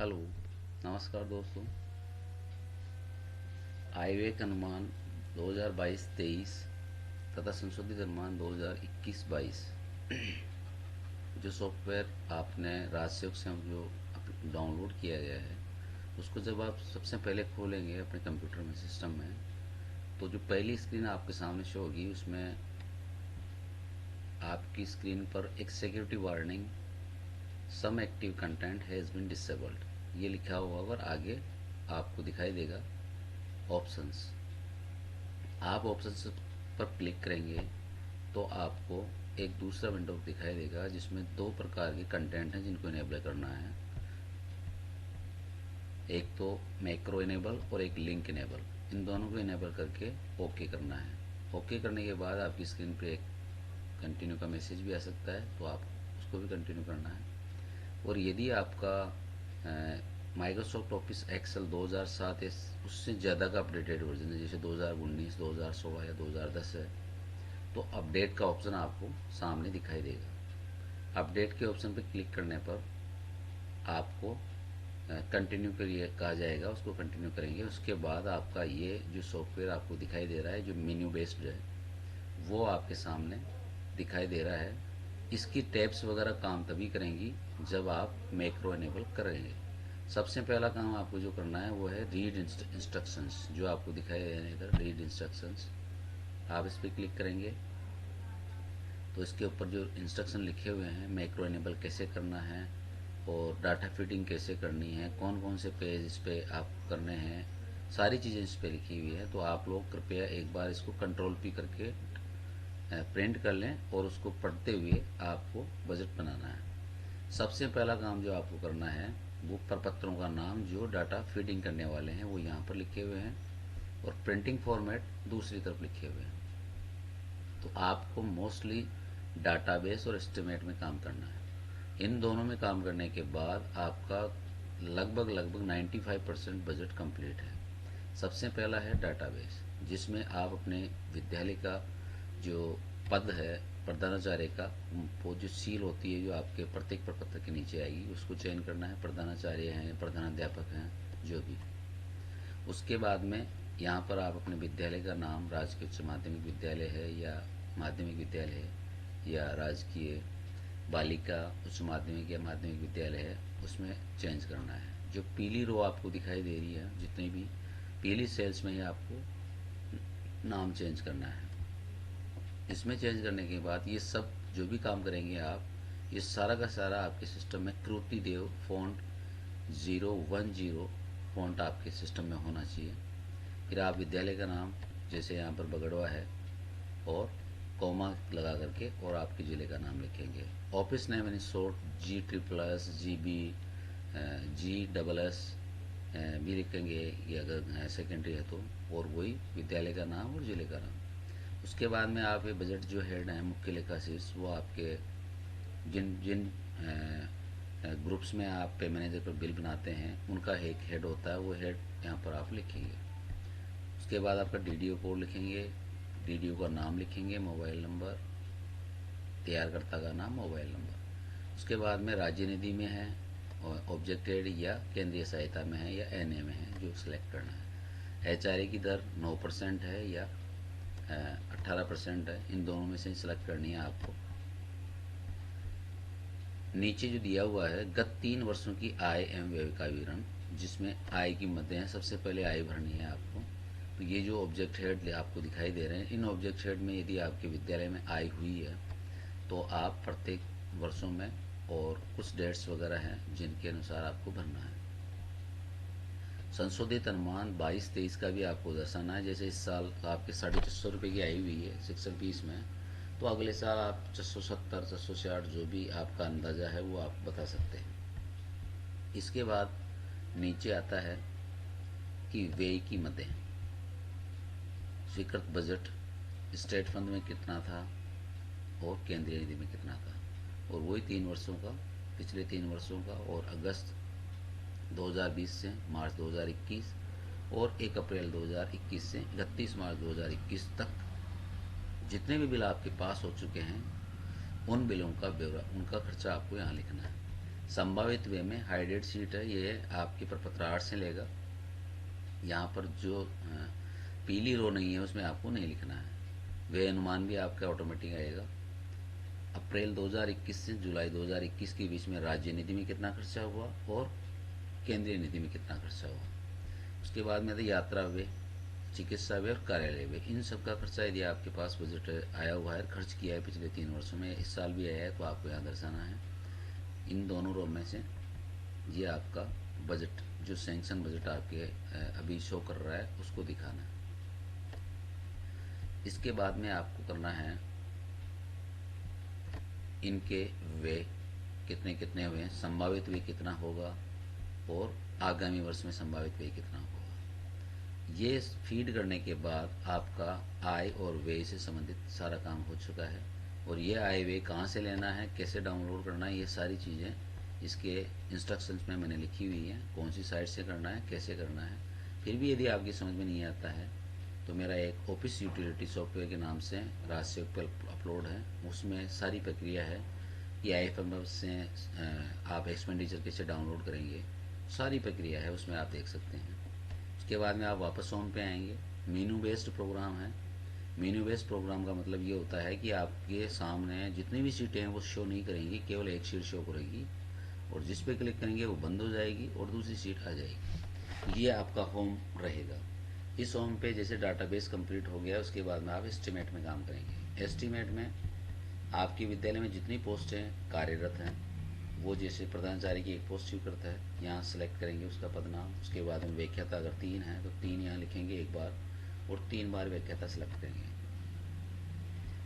Hello. नमस्कार दोस्तों। आयव्यय अनुमान 2022-23 तथा संशोधित अनुमान 2021-22 जो सॉफ्टवेयर आपने राजयोग से जो डाउनलोड किया गया है, उसको जब आप सबसे पहले खोलेंगे अपने कंप्यूटर में, सिस्टम में, तो जो पहली स्क्रीन आपके सामने शो होगी उसमें आपकी स्क्रीन पर एक security warning, some active content has been disabled, ये लिखा हुआ और आगे आपको दिखाई देगा ऑप्शंस। आप ऑप्शंस पर क्लिक करेंगे तो आपको एक दूसरा विंडो दिखाई देगा जिसमें दो प्रकार के कंटेंट हैं जिनको इनेबल करना है। एक तो मैक्रो इनेबल और एक लिंक इनेबल। इन दोनों को इनेबल करके ओके करना है। ओके करने के बाद आपकी स्क्रीन पे एक कंटिन्यू का मैसेज भी आ सकता है, तो आप उसको भी कंटिन्यू करना है। और यदि आपका माइक्रोसॉफ्ट ऑफिस एक्सेल 2007 उससे ज़्यादा का अपडेटेड वर्जन है, जैसे 2019, 2016 या 2010 है, तो अपडेट का ऑप्शन आपको सामने दिखाई देगा। अपडेट के ऑप्शन पर क्लिक करने पर आपको कंटिन्यू करिए कहा जाएगा, उसको कंटिन्यू करेंगे। उसके बाद आपका ये जो सॉफ्टवेयर आपको दिखाई दे रहा है, जो मेन्यू बेस्ड है, वो आपके सामने दिखाई दे रहा है। इसकी टैब्स वगैरह काम तभी करेंगी जब आप मैक्रो इनेबल करेंगे। सबसे पहला काम आपको जो करना है वो है रीड इंस्ट्रक्शंस, जो आपको दिखाई देगा रीड इंस्ट्रक्शंस। आप इस पर क्लिक करेंगे तो इसके ऊपर जो इंस्ट्रक्शन लिखे हुए हैं, मैक्रो इनेबल कैसे करना है और डाटा फीडिंग कैसे करनी है, कौन कौन से पेज इस पर आप करने हैं, सारी चीज़ें इस पर लिखी हुई है। तो आप लोग कृपया एक बार इसको कंट्रोल पी करके प्रिंट कर लें और उसको पढ़ते हुए आपको बजट बनाना है। सबसे पहला काम जो आपको करना है वो प्रपत्रों का नाम जो डाटा फीडिंग करने वाले हैं वो यहाँ पर लिखे हुए हैं और प्रिंटिंग फॉर्मेट दूसरी तरफ लिखे हुए हैं। तो आपको मोस्टली डाटाबेस और एस्टिमेट में काम करना है। इन दोनों में काम करने के बाद आपका लगभग 95% बजट कंप्लीट है। सबसे पहला है डाटाबेस, जिसमें आप अपने विद्यालय का जो पद है प्रधानाचार्य का, वो जो सील होती है जो आपके प्रत्येक प्रपत्र के नीचे आएगी, उसको चयन करना है। प्रधानाचार्य हैं, प्रधानाध्यापक हैं, जो भी। उसके बाद में यहाँ पर आप अपने विद्यालय का नाम, राजकीय उच्च माध्यमिक विद्यालय है या माध्यमिक विद्यालय है या राजकीय बालिका उच्च माध्यमिक या माध्यमिक विद्यालय है, उसमें चेंज करना है। जो पीली रो आपको दिखाई दे रही है, जितनी भी पीली सेल्स में ही आपको नाम चेंज करना है। इसमें चेंज करने के बाद ये सब जो भी काम करेंगे आप, ये सारा का सारा आपके सिस्टम में कृति देव फॉन्ट 010 फॉन्ट आपके सिस्टम में होना चाहिए। फिर आप विद्यालय का नाम, जैसे यहाँ पर बगड़वा है, और कॉमा लगा करके और आपके ज़िले का नाम लिखेंगे। Office name in short GSSS GB GSS भी लिखेंगे, ये अगर सेकेंडरी है तो, और वही विद्यालय का नाम और ज़िले का नाम। उसके बाद में आप ये बजट जो हेड हैं मुख्य लेखा शीर्ष, वो आपके जिन जिन ग्रुप्स में आप पे मैनेजर पर बिल बनाते हैं उनका एक हेड होता है, वो हेड यहाँ पर आप लिखेंगे। उसके बाद आपका DDO कोड लिखेंगे, DDO का नाम लिखेंगे, मोबाइल नंबर, तैयारकर्ता का नाम, मोबाइल नंबर। उसके बाद में राज्य निधि में है, ऑब्जेक्टेड या केंद्रीय सहायता में है या NA में है, जो सिलेक्ट करना है। HRA की दर 9% है या 18% है, इन दोनों में से सिलेक्ट करनी है आपको। नीचे जो दिया हुआ है गत 3 वर्षों की आय एवं व्यय का विवरण, जिसमें आय की मदें हैं। सबसे पहले आय भरनी है आपको। तो ये जो ऑब्जेक्ट हेड आपको दिखाई दे रहे हैं, इन ऑब्जेक्ट हेड में यदि आपके विद्यालय में आय हुई है तो आप प्रत्येक वर्षों में, और कुछ डेट्स वगैरह हैं जिनके अनुसार आपको भरना है। संशोधित अनुमान 22-23 का भी आपको दर्शाना है। जैसे इस साल आपके 650 रुपये की आई हुई है शिक्षक फीस में, तो अगले साल आप 670, 660 जो भी आपका अंदाज़ा है वो आप बता सकते हैं। इसके बाद नीचे आता है कि व्यय की मदें, स्वीकृत बजट स्टेट फंड में कितना था और केंद्रीय निधि में कितना था, और वही 3 वर्षों का, पिछले 3 वर्षों का, और अगस्त 2020 से मार्च 2021 और 1 अप्रैल 2021 से 31 मार्च 2021 तक जितने भी बिल आपके पास हो चुके हैं उन बिलों का ब्यौरा, उनका खर्चा आपको यहाँ लिखना है। संभावित वे में हाइडेड सीट है, ये आपके प्रपत्र 8 से लेगा। यहाँ पर जो पीली रो नहीं है उसमें आपको नहीं लिखना है। वे अनुमान भी आपका ऑटोमेटिक आएगा। अप्रैल 2021 से जुलाई 2021 के बीच में राज्य निधि में कितना खर्चा हुआ और केंद्रीय निधि में कितना खर्चा हुआ। उसके बाद में यात्रा व्यय, चिकित्सा व्यय और कार्यालय व्यय, इन सब का खर्चा यदि आपके पास बजट आया हुआ है, खर्च किया है पिछले 3 वर्षों में, इस साल भी आया है, तो आपको यहाँ दर्शाना है। इन दोनों रो में से ये आपका बजट, जो सैंक्शन बजट आपके अभी शो कर रहा है, उसको दिखाना है। इसके बाद में आपको करना है इनके व्यय कितने कितने हुए, संभावित व्यय कितना होगा और आगामी वर्ष में संभावित व्यय कितना होगा। ये फीड करने के बाद आपका आय और व्यय से संबंधित सारा काम हो चुका है। और ये आय व्यय कहाँ से लेना है, कैसे डाउनलोड करना है, ये सारी चीज़ें इसके इंस्ट्रक्शंस में मैंने लिखी हुई है, कौन सी साइट से करना है, कैसे करना है। फिर भी यदि आपकी समझ में नहीं आता है तो मेरा एक ऑफिस यूटिलिटी सॉफ्टवेयर के नाम से राजसेवक पर अपलोड है, उसमें सारी प्रक्रिया है कि IFM से आप एक्सपेंडिचर कैसे डाउनलोड करेंगे, सारी प्रक्रिया है, उसमें आप देख सकते हैं। उसके बाद में आप वापस होम पे आएंगे। मेनू बेस्ड प्रोग्राम है। मेनू बेस्ड प्रोग्राम का मतलब ये होता है कि आपके सामने जितनी भी सीटें हैं वो शो नहीं करेंगी, केवल एक सीट शो करेगी और जिस पे क्लिक करेंगे वो बंद हो जाएगी और दूसरी सीट आ जाएगी। ये आपका होम रहेगा। इस होम पे जैसे डाटाबेस कंप्लीट हो गया, उसके बाद में आप एस्टीमेट में काम करेंगे। एस्टीमेट में आपके विद्यालय में जितनी पोस्टें कार्यरत हैं, वो जैसे प्रधानाचार्य की एक पोस्ट स्वीकृत है, यहाँ सेलेक्ट करेंगे उसका पद नाम। उसके बाद में व्याख्याता अगर 3 है तो 3 यहाँ लिखेंगे एक बार और 3 बार व्याख्याता सेलेक्ट करेंगे।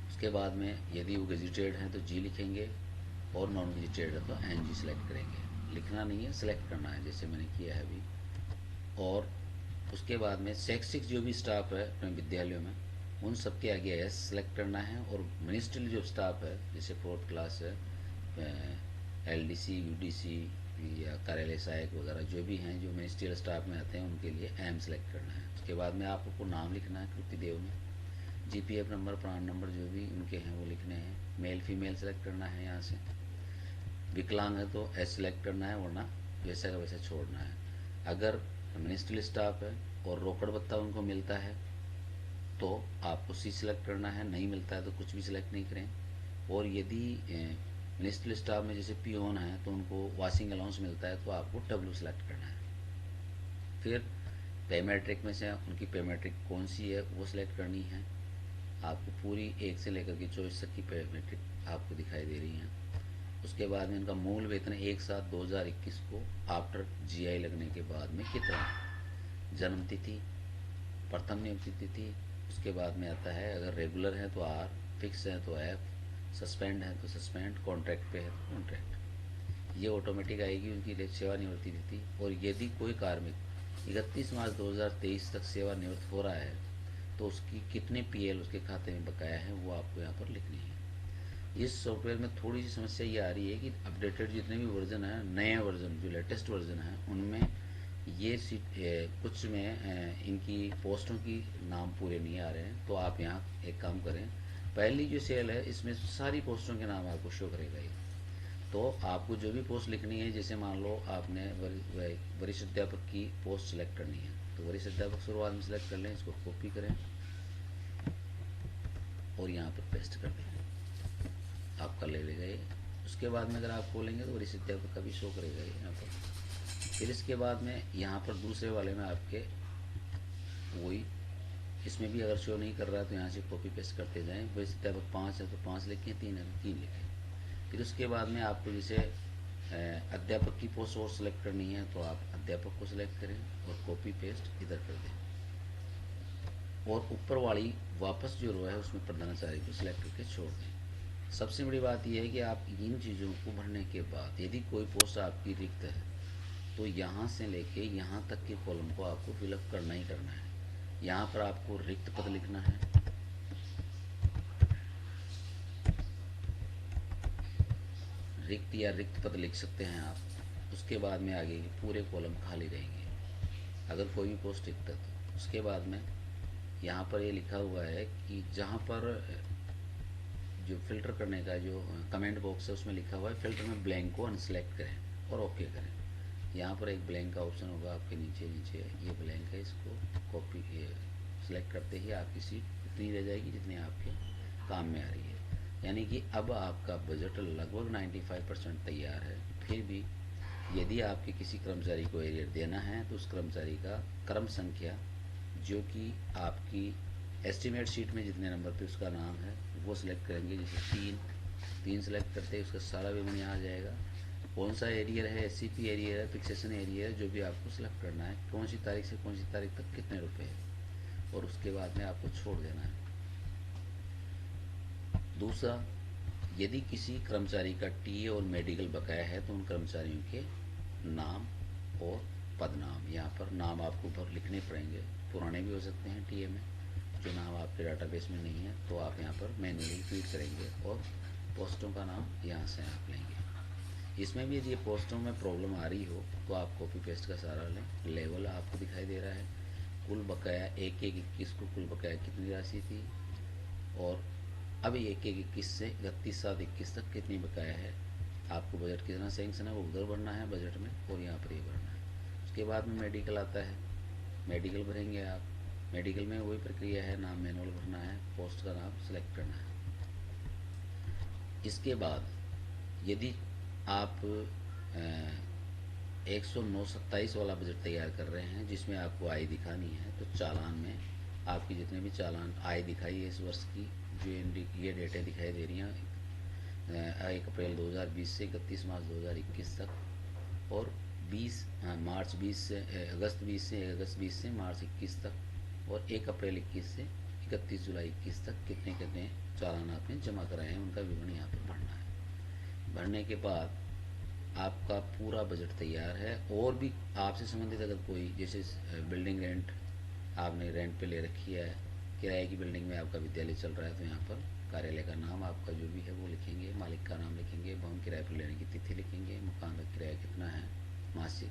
उसके बाद में यदि वो गेजिटेड हैं तो जी लिखेंगे और नॉन गेजिटेड है तो NG सेलेक्ट करेंगे। लिखना नहीं है, सेलेक्ट करना है, जैसे मैंने किया है अभी। और उसके बाद में शैक्षिक जो भी स्टाफ है अपने विद्यालयों में, उन सबके आगे एस सेलेक्ट करना है। और मिनिस्ट्रियल जो स्टाफ है, जैसे 4th क्लास है, LDC, UDC या कार्यालय सहायक वगैरह जो भी हैं, जो मिनिस्ट्रियल स्टाफ में आते हैं, उनके लिए M सेलेक्ट करना है। उसके बाद में आपको नाम लिखना है कृति देव में, GPF नंबर, प्राण नंबर जो भी उनके हैं वो लिखने हैं। मेल फीमेल सेलेक्ट करना है यहाँ से। विकलांग है तो S सेलेक्ट करना है, वरना वैसा का वैसा छोड़ना है। अगर मिनिस्ट्रियल स्टाफ है और रोकड़ भत्ता उनको मिलता है तो आपको C सेलेक्ट करना है, नहीं मिलता है तो कुछ भी सिलेक्ट नहीं करें। और यदि मिनिस्ट्रियल स्टाफ में जैसे पियोन है तो उनको वॉशिंग अलाउंस मिलता है तो आपको W सेलेक्ट करना है। फिर पे मैट्रिक में से उनकी पे मैट्रिक कौन सी है वो सिलेक्ट करनी है। आपको पूरी 1 से लेकर के 24 तक की पे मैट्रिक आपको दिखाई दे रही हैं। उसके बाद में इनका मूल वेतन 1/7/2021 को आफ्टर GI लगने के बाद में कितना, जन्म तिथि, प्रथम नियुक्ति तिथि, उसके बाद में आता है अगर रेगुलर है तो R, फिक्स है तो F, सस्पेंड है तो सस्पेंड, कॉन्ट्रैक्ट पे है तो कॉन्ट्रैक्ट। ये ऑटोमेटिक आएगी उनकी सेवानिवृत्ति तिथि। और यदि कोई कार्मिक 31 मार्च 2023 तक सेवानिवृत्त हो रहा है तो उसकी कितने PL उसके खाते में बकाया है वो आपको यहाँ पर लिखनी है। इस सॉफ्टवेयर में थोड़ी सी समस्या ये आ रही है कि अपडेटेड जितने भी वर्जन है, नया वर्जन जो लेटेस्ट वर्जन है, उनमें ये कुछ में इनकी पोस्टों की नाम पूरे नहीं आ रहे हैं। तो आप यहाँ एक काम करें, पहली जो सेल है इसमें सारी पोस्टों के नाम आपको शो करेगा ये। तो आपको जो भी पोस्ट लिखनी है, जैसे मान लो आपने वरिष्ठ अध्यापक की पोस्ट सेलेक्ट करनी है तो वरिष्ठ अध्यापक शुरुआत में सेलेक्ट कर लें, इसको कॉपी करें और यहाँ पर पेस्ट कर दें, आपका ले लेगा ये। उसके बाद में अगर आप खोलेंगे तो वरिष्ठ अध्यापक का भी शो करेगा ये यहाँ पर। फिर इसके बाद में यहाँ पर दूसरे वाले में आपके वही, इसमें भी अगर शो नहीं कर रहा है तो यहाँ से कॉपी पेस्ट करते जाएं। वरिष्ठ अध्यापक 5 है तो 5 लिखें, 3 है तो 3 लिखें। फिर उसके बाद में आपको जैसे अध्यापक की पोस्ट और सेलेक्ट करनी है तो आप अध्यापक को सिलेक्ट करें और कॉपी पेस्ट इधर कर दें। और ऊपर वाली वापस जो रो है उसमें प्रधानाचार्य को सिलेक्ट करके छोड़ दें। सबसे बड़ी बात यह है कि आप इन चीज़ों को भरने के बाद यदि कोई पोस्ट आपकी रिक्त है तो यहाँ से लेके यहाँ तक के कॉलम को आपको फिलअप करना ही करना है। यहाँ पर आपको रिक्त पद लिखना है, रिक्त या रिक्त पद लिख सकते हैं आप। उसके बाद में आगे पूरे कॉलम खाली रहेंगे अगर कोई भी पोस्ट रिक्त है तो। उसके बाद में यहाँ पर ये लिखा हुआ है कि जहाँ पर जो फिल्टर करने का जो कमेंट बॉक्स है उसमें लिखा हुआ है फिल्टर में ब्लैंक को अनसेलेक्ट करें। और ओके करें। यहाँ पर एक ब्लैंक का ऑप्शन होगा आपके नीचे नीचे, ये ब्लैंक है, इसको कॉपी सेलेक्ट करते ही आपकी सीट उतनी रह जाएगी जितनी आपके काम में आ रही है। यानी कि अब आपका बजट लगभग 95% तैयार है। फिर भी यदि आपके किसी कर्मचारी को एरियर देना है तो उस कर्मचारी का क्रम संख्या जो कि आपकी एस्टीमेट शीट में जितने नंबर पे उसका नाम है वो सिलेक्ट करेंगे। जैसे तीन सेलेक्ट करते हैं, उसका सारा विवरण यहाँ आ जाएगा। कौन सा एरियर है, एससीपी एरियर है, फिक्सेशन एरियर है, जो भी आपको सिलेक्ट करना है, कौन सी तारीख से कौन सी तारीख तक कितने रुपए है, और उसके बाद में आपको छोड़ देना है। दूसरा, यदि किसी कर्मचारी का टीए और मेडिकल बकाया है तो उन कर्मचारियों के नाम और पदनाम, यहाँ पर नाम आपको ऊपर लिखने पड़ेंगे। पुराने भी हो सकते हैं टीए में, जो नाम आपके डाटाबेस में नहीं है तो आप यहाँ पर मैन्युअली फीड करेंगे, और पोस्टों का नाम यहाँ से आप लेंगे। इसमें भी यदि ये पोस्टों में प्रॉब्लम आ रही हो तो आप कॉपी पेस्ट का सहारा लें। लेवल आपको दिखाई दे रहा है, कुल बकाया 1/1/21 को कुल बकाया कितनी राशि थी, और अब 1/1/21 से 31/7/21 तक कितनी बकाया है, आपको बजट कितना सैंक्शन है वो उधर भरना है बजट में, और यहाँ पर ये भरना है। उसके बाद में मेडिकल आता है, मेडिकल भरेंगे आप। मेडिकल में वही प्रक्रिया है, नाम मैनुअल भरना है, पोस्ट का नाम सेलेक्ट करना है। इसके बाद यदि आप 109/27 वाला बजट तैयार कर रहे हैं जिसमें आपको आय दिखानी है, तो चालान में आपकी जितने भी चालान आय दिखाई है इस वर्ष की, जो ये डेटें दिखाई दे रही हैं 1 अप्रैल 2020 से 31 मार्च 2021 तक, और अगस्त 20 से मार्च 21 तक, और 1 अप्रैल 21 से 31 जुलाई 21 तक कितने कितने चालान आपने जमा कराए हैं उनका विवरण यहाँ पर भरना है। भरने के बाद आपका पूरा बजट तैयार है। और भी आपसे संबंधित अगर कोई, जैसे बिल्डिंग रेंट आपने रेंट पे ले रखी है, किराए की बिल्डिंग में आपका विद्यालय चल रहा है, तो यहाँ पर कार्यालय का नाम आपका जो भी है वो लिखेंगे, मालिक का नाम लिखेंगे, भवन किराए पर लेने की तिथि लिखेंगे, मकान का किराया कितना है मासिक,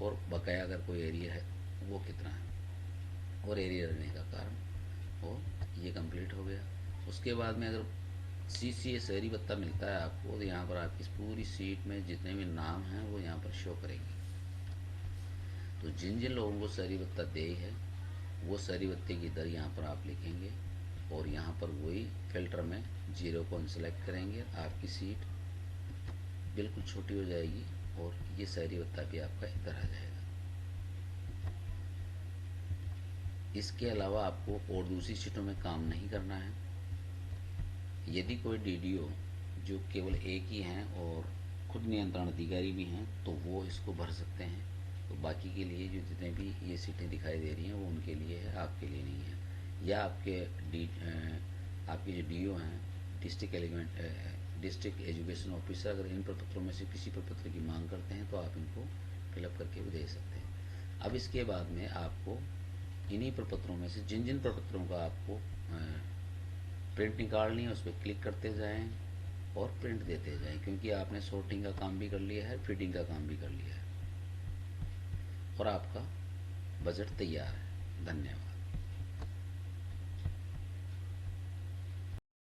और बकाया अगर कोई एरिया है वो कितना है, और एरिया रहने का कारण, और ये कंप्लीट हो गया। उसके बाद में अगर सीसीए शहरी भत्ता मिलता है आपको, तो यहाँ पर आपकी पूरी सीट में जितने भी नाम हैं वो यहाँ पर शो करेंगे। तो जिन जिन लोगों को शहरी भत्ता दे है वो शहरी भत्ते की दर यहाँ पर आप लिखेंगे, और यहाँ पर वही फिल्टर में 0 को अनसेलेक्ट करेंगे, आपकी सीट बिल्कुल छोटी हो जाएगी, और ये शहरी भत्ता भी आपका इधर आ जाएगा। इसके अलावा आपको और दूसरी सीटों में काम नहीं करना है। यदि कोई डीडीओ जो केवल एक ही हैं और खुद नियंत्रण अधिकारी भी हैं तो वो इसको भर सकते हैं। तो बाकी के लिए जो जितने भी ये सीटें दिखाई दे रही हैं वो उनके लिए है, आपके लिए नहीं है। या आपके जो डीओ हैं, डिस्ट्रिक्ट एजुकेशन ऑफिसर, अगर इन प्रपत्रों में से किसी प्रपत्र की मांग करते हैं तो आप इनको फिलअप करके भी दे सकते हैं। अब इसके बाद में आपको इन्हीं प्रपत्रों में से जिन जिन प्रपत्रों का आपको प्रिंट निकालनी है उस पर क्लिक करते जाएं और प्रिंट देते जाएं, क्योंकि आपने सॉर्टिंग का काम भी कर लिया है, फीडिंग का काम भी कर लिया है, और आपका बजट तैयार है। धन्यवाद।